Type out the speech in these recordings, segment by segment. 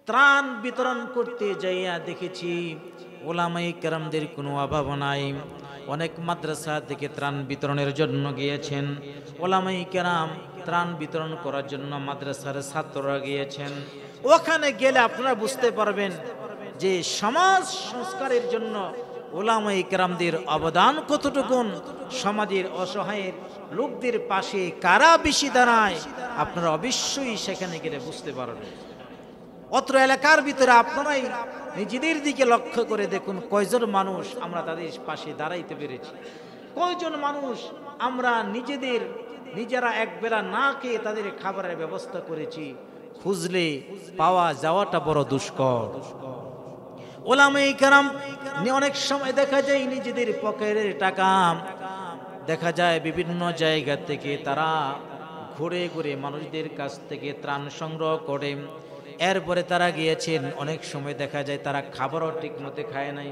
ত্রাণ বিতরণ করতে যাইয়া দেখেছি ওলামায়ে কেরামদের কোনো অভাব নাই। অনেক মাদ্রাসা থেকে ত্রাণ বিতরণের জন্য গিয়েছেন ওলামায়ে কেরাম, ত্রাণ বিতরণ করার জন্য মাদ্রাসার ছাত্ররা গিয়েছেন। ওখানে গেলে আপনারা বুঝতে পারবেন যে সমাজ সংস্কারের জন্য ওলামায়ে কেরামদের অবদান কতটুকুন, সমাজের অসহায় লোকদের পাশে কারা বেশি দাঁড়ায়, আপনারা অবশ্যই সেখানে গেলে বুঝতে পারবেন। অত্র এলাকার ভিতরে আপনারাই নিজেদের দিকে লক্ষ্য করে দেখুন, কয়জন মানুষ আমরা তাদের পাশে দাঁড়াইতে পেরেছি, কয়জন মানুষ আমরা নিজেরা একবেলা না খেয়ে তাদের খাবারের ব্যবস্থা করেছি। খুঁজলে পাওয়া যাওয়াটা বড় দুষ্কর। ওলামায়ে কেরাম অনেক সময় দেখা যায় নিজেদের পকেটের টাকা দেখা যায় বিভিন্ন জায়গা থেকে তারা ঘুরে ঘুরে মানুষদের কাছ থেকে ত্রাণ সংগ্রহ করে, এরপরে তারা গিয়েছেন। অনেক সময় দেখা যায় তারা খাবারও ঠিক মতো খায় নাই।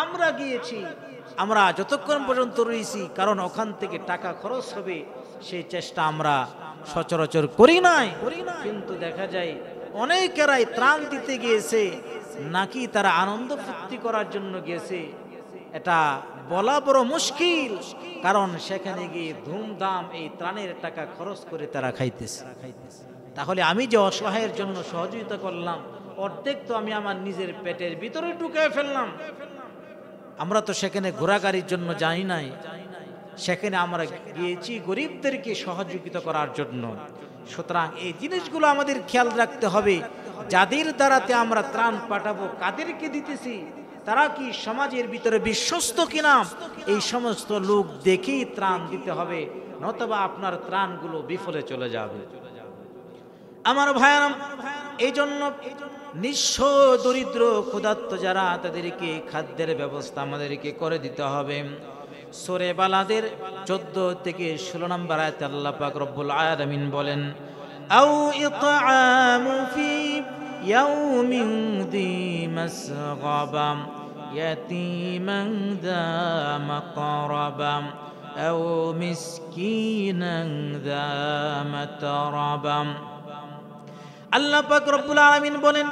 আমরা গিয়েছি, আমরা যতক্ষণ পর্যন্ত রয়েছি, কারণ ওখান থেকে টাকা খরচ হবে সেই চেষ্টা আমরা সচরাচর করি নাই। কিন্তু দেখা যায় অনেকেরাই ত্রাণ দিতে গিয়েছে নাকি তারা আনন্দ ফুর্তি করার জন্য গিয়েছে, এটা বলা বড় মুশকিল। কারণ সেখানে গিয়ে ধুমধাম এই ত্রাণের টাকা খরচ করে তারা খাইতেছে। তাহলে আমি যে অসহায়ের জন্য সহযোগিতা করলাম, অর্ধেক তো আমি আমার নিজের পেটের ভিতরে ঢুকে ফেললাম। আমরা তো সেখানে ঘোরাঘুরির জন্য যাই নাই, সেখানে আমরা গিয়েছি গরিবদেরকে সহযোগিতা করার জন্য। সুতরাং এই জিনিসগুলো আমাদের খেয়াল রাখতে হবে। যাদের দ্বারাতে আমরা ত্রাণ পাঠাবো, কাদেরকে দিতেছি, তারা কি সমাজের ভিতরে বিশ্বস্ত কিনা, এই সমস্ত লোক দেখেই ত্রাণ দিতে হবে, নতুবা আপনার ত্রাণগুলো বিফলে চলে যাবে। আমার ভাইরা, এই জন্য নিঃস্ব দরিদ্র ক্ষুধার্ত যারা, তাদেরকে খাদ্যের ব্যবস্থা আমাদেরকে করে দিতে হবে। সূরা বালাদের 14 থেকে 16 নম্বর আয়াতে আল্লাহ পাক রব্বুল আলামিন বলেন, আও ইতআমু ফি ইয়াউমিন যী মাসগাবা ইয়াতীমান যা মাকরাবা আও মিসকিনান যা মাতরাবা। আল্লাহ পাক রব্বুল আলামিন বলেন,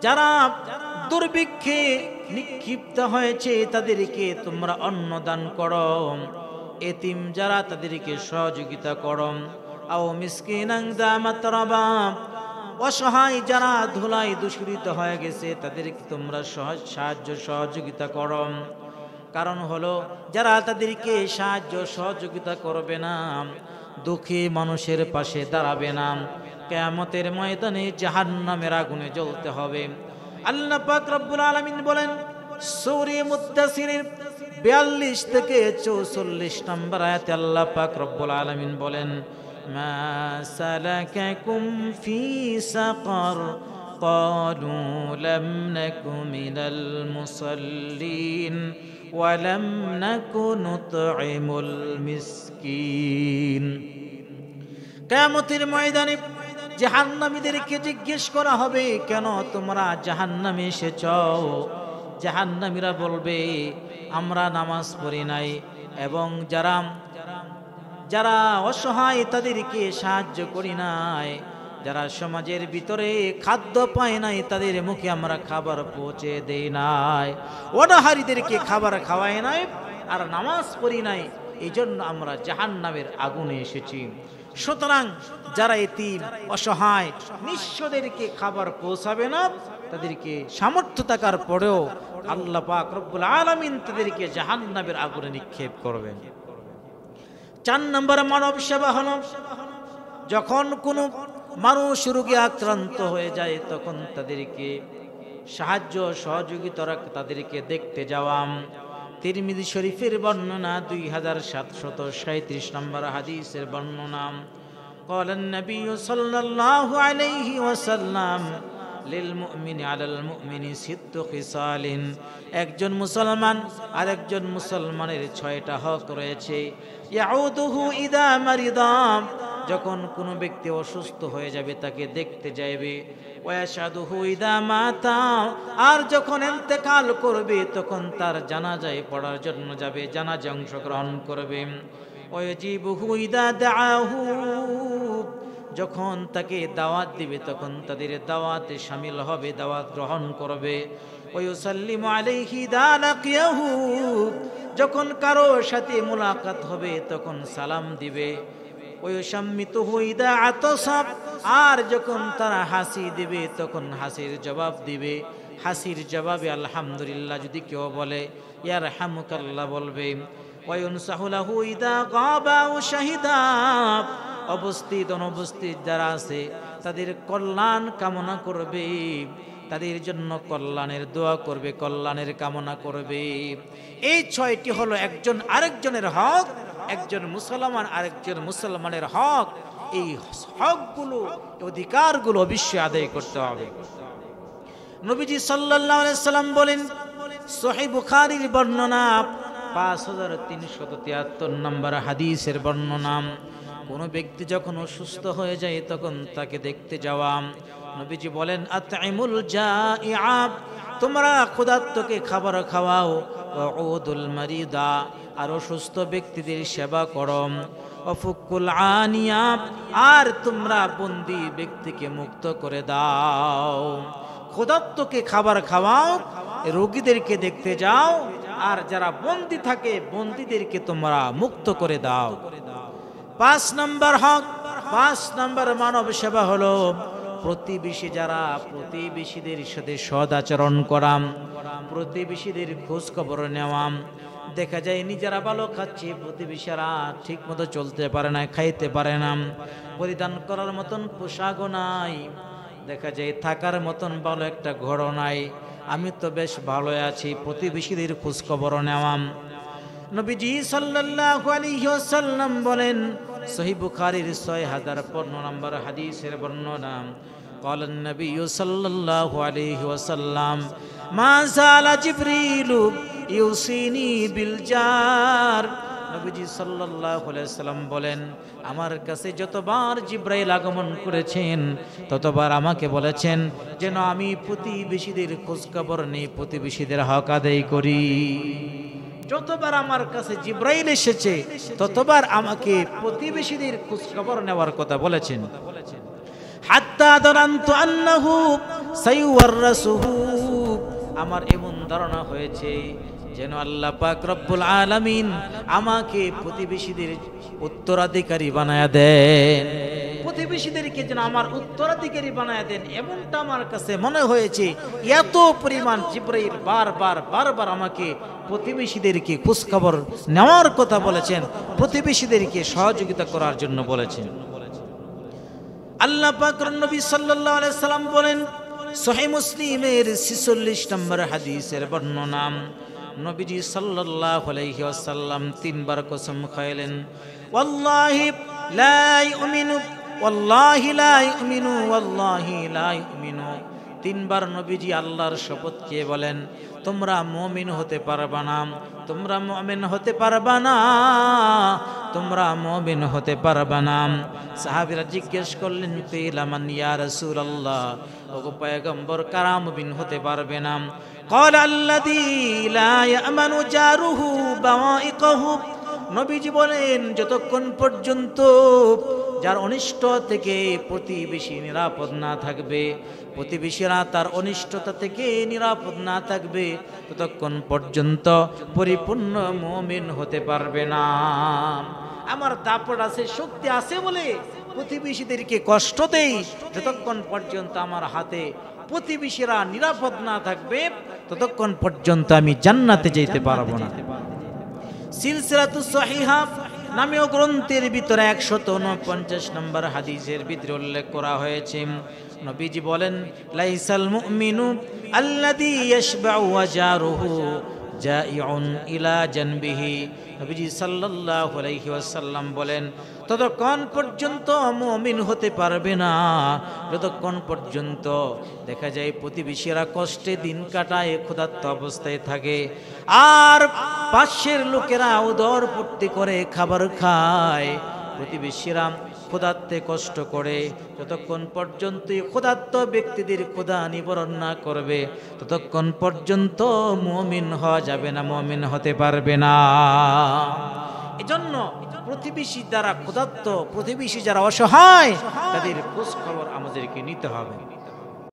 যারা দুর্ভিক্ষে নিক্ষিপ্ত হয়েছে তাদেরকে তোমরা অন্ন দান করো, এতিম যারা তাদেরকে সহযোগিতা করো, আও মিসকিনান যা মাতরাবা, অসহায় যারা ধুলায় দূষিত হয়ে গেছে তাদেরকে তোমরা সাহায্য সহযোগিতা করো। কারণ হলো যারা তাদেরকে সাহায্য সহযোগিতা করবে না, দুঃখী মানুষের পাশে দাঁড়াবে না, কিয়ামতের ময়দানে জাহান্নামের আগুনে জ্বলতে হবে। আল্লাহ পাক রব্বুল আলামিন বলেন সূরা মুদ্দাসিরের 42 থেকে 44 নম্বর আয়াতে আল্লাহ পাক রব্বুল আলামিন বলেন, মা সালাকাকুম ফি সাকার ক্বালু লাম নাকু মিনাল মুসাল্লিন ওয়া লাম নাকু নুতঈমুল মিসকিন। কিয়ামতের ময়দানে জাহান্নামীদেরকে জিজ্ঞেস করা হবে, কেন তোমরা জাহান্নামে এসেছো? জাহান্নামীরা বলবে, আমরা নামাজ পড়ি নাই এবং যারা অসহায় তাদেরকে সাহায্য করি নাই, যারা সমাজের ভিতরে খাদ্য পায় নাই তাদের মুখে আমরা খাবার পৌঁছে দেই নাই, অনাহারীদেরকে খাবার খাওয়াই নাই, আর নামাজ পড়ি নাই, এই জন্য আমরা জাহান্নামের আগুনে এসেছি। সুতরাং যারা এতিম অসহায় নিঃস্বদেরকে খাবার পৌঁছাবে না, তাদেরকে সামর্থ্য থাকার পরেও আল্লাহ পাক রব্বুল আলামিন তাদেরকে জাহান্নামের আগুনে নিক্ষেপ করবেন। 4 নম্বর মানব সেবা হলো, যখন কোনো মানুষ রোগে আক্রান্ত হয়ে যায় তখন তাদেরকে সাহায্য সহযোগিতা তাদেরকে দেখতে যাওয়া। তিরমিজি শরীফের বর্ণনা 2737 নম্বর হাদিসের বর্ণনা, قال النبي صلى الله عليه وسلم للمؤمن على المؤمن 6 خصال। একজন মুসলমান আরেকজন মুসলমানের 6টা হক রয়েছে। ইয়াউদুহু ইদা মারিদা, যখন কোনো ব্যক্তি অসুস্থ হয়ে যাবে তাকে দেখতে যাবে। ওয়াশাদুহু ইদা মাতা, আর যখন ইন্তেকাল করবে তখন তার জানাজায় পড়ার জন্য যাবে, জানাজা অংশগ্রহণ করবে। ওয়াজিবুহু ইদা দাআহু, যখন তাকে দাওয়াত দিবে তখন তাদের দাওয়াতে শামিল হবে, দাওয়াত গ্রহণ করবে। ওয়ায়ুসাল্লিমু আলাইহি ইযা লাকিয়াহু, যখন কারো সাথে মুলাকাত হবে তখন সালাম দিবে। ওয়ায়ুশাম্মিতুহু ইযা আতাসা, আর যখন তারা হাসি দিবে তখন হাসির জবাব দিবে। হাসির জবাবে আলহামদুলিল্লাহ যদি কেউ বলে, ইয়ারহামুকাল্লাহ বলবে। ওয়ায়ুনসাহু লাহু ইযা গাবা ওয়া শাহিদা, অবস্থিত অনুপস্থিত যারা আছে তাদের কল্যাণ কামনা করবে, তাদের জন্য কল্যাণের দোয়া করবে, কল্যাণের কামনা করবে। এই ছয়টি হলো একজন আরেকজনের হক, একজন মুসলমান আরেকজন মুসলমানের হক। এই হকগুলো, অধিকারগুলো অবশ্যই আদায় করতে হবে। নবীজি সাল্লাল্লাহু আলাইহি সাল্লাম বলেন, সহিহ বুখারীর বর্ণনা 5373 নম্বর হাদিসের বর্ণনা, কোন ব্যক্তি যখন অসুস্থ হয়ে যায় তখন তাকে দেখতে যাওয়া। নবীজি বলেন, আতইমুল জাইআ, তোমরা ক্ষুধার্তকে খাবার খাওয়াও। ওয়াউদুল মারিদা, আর অসুস্থ ব্যক্তিদের সেবা করো। ওয়াফুকুল আনিয়া, আর তোমরা বন্দী ব্যক্তিকে মুক্ত করে দাও। ক্ষুধার্তকে খাবার খাওয়াও, রোগীদেরকে দেখতে যাও, আর যারা বন্দী থাকে বন্দীদেরকে তোমরা মুক্ত করে দাও। 5 নম্বর হক, 5 নম্বর মানব সেবা হলো প্রতিবেশী যারা, প্রতিবেশীদের সাথে সদ আচরণ করা, প্রতিবেশীদের খোঁজ খবর নেওয়া। দেখা যায় নিজেরা ভালো খাচ্ছে, প্রতিবেশীরা ঠিক মতো চলতে পারে না, খাইতে পারে না, পরিধান করার মতন পোশাকও নাই, দেখা যায় থাকার মতন ভালো একটা ঘরও নাই। আমি তো বেশ ভালো আছি, প্রতিবেশীদের খোঁজ খবর নেওয়া। নবীজি সাল্লাল্লাহু আলাইহি ওয়াসাল্লাম বলেন, সহিহ বুখারীর 6015 নম্বর হাদিসের বর্ণনা, قال النبي صلى الله عليه وسلم ما زال جبريل يوصيني بالجار। নবীজি সাল্লাল্লাহু আলাইহি ওয়াসাল্লাম বলেন, আমার কাছে যতবার জিবরাইল আগমন করেছেন ততবার আমাকে বলেছেন যেন আমি প্রতিবেশীদের খোঁজ খবর নেই, প্রতিবেশীদের হক আদায় করি। যতবার আমার কাছে জিবরাইল এসেছে ততবার আমাকে প্রতিবেশীদের খোঁজ খবর নেওয়ার কথা বলেছেন। হাত্তা দারান্তু আন্নাহু সাইওয়াররাসুহু, আমার এমন ধারণা হয়েছে যেন আল্লাহ পাক রব্বুল আলামিন আমাকে প্রতিবেশীদের উত্তরাধিকারী বানায়া দেন, প্রতিবেশীদেরকে যেন আমার উত্তরাধিকারী বানায়া দেন, এমনটা আমার কাছে মনে হয়েছে। এত পরিমাণ জিবরাইল বারবার আমাকে প্রতিবেশীদেরকে খোঁজখবর নেওয়ার কথা বলেছেন, প্রতিবেশীদেরকে সহযোগিতা করার জন্য বলেছেন। আল্লাহ পাক নবী সাল্লাল্লাহু আলাইহি সাল্লাম বলেন, সহিহ মুসলিমের 46 নম্বর হাদিসের বর্ণনা, নবীজি সাল্লাল্লাহু আলাইহি ওয়াসাল্লাম 3 বার কসম খাইলেন, ওয়াল্লাহি লা ইউমিনু, ওয়াল্লাহি লা ইউমিনু, ওয়াল্লাহি লা ইউমিনু। 3 বার নবীজি আল্লাহর শপথ খেয়ে বলেন, তোমরা মুমিন হতে পারবা না, তোমরা মুমিন হতে পারবা না, তোমরা মুমিন হতে পারবা না। সাহাবীরা জিজ্ঞেস করলেন, কিলামান ইয়া রাসূলুল্লাহ, ওগো পয়গম্বর কারা মুমিন হতে পারবে না? ক্বালা আল্লাযী লা ইয়ামানু জারুহু বাওয়াইকাহু, নবীজি বলেন যতক্ষণ পর্যন্ত যার অনিষ্ট থেকে প্রতিবেশী নিরাপদ না থাকবে, প্রতিবেশীরা তার অনিষ্টতা থেকে নিরাপদ না থাকবে, ততক্ষণ পর্যন্ত পরিপূর্ণ মুমিন হতে পারবে না। আমার দাপট আছে, শক্তি আছে বলে প্রতিবেশীদেরকে কষ্ট দেই, যতক্ষণ পর্যন্ত আমার হাতে প্রতিবেশীরা নিরাপদ না থাকবে ততক্ষণ পর্যন্ত আমি জান্নাতে যেতে পারবো না। সিলসিলাতুস সহিহা নামীয় গ্রন্থের ভিতরে 149 নম্বর হাদিসের ভিতরে উল্লেখ করা হয়েছে, নবীজি বলেন, লাইসাল মুমিনু আল্লাযী ইয়াশবাউ ওয়া জারুহু জাইউন ইলা জানবিহি। নবীজি সাল্লাল্লাহু আলাইহি ওয়াসাল্লাম বলেন, ততক্ষণ পর্যন্ত মুমিন হতে পারবে না যতক্ষণ পর্যন্ত দেখা যায় প্রতিবেশীরা কষ্টে দিন কাটায়, ক্ষুধার্ত অবস্থায় থাকে, আর পাশের লোকেরা উদর পূর্তি করে খাবার খায়, প্রতিবেশীরা ক্ষুধার্তে কষ্ট করে, যতক্ষণ পর্যন্ত ক্ষুধার্ত ব্যক্তিদের ক্ষুধা নিবারণ না করবে ততক্ষণ পর্যন্ত মুমিন হওয়া যাবে না, মুমিন হতে পারবে না। এজন্য প্রতিবেশী যারা ক্ষুধার্ত, প্রতিবেশী যারা অসহায়, তাদের খোঁজ খবর আমাদেরকে নিতে হবে।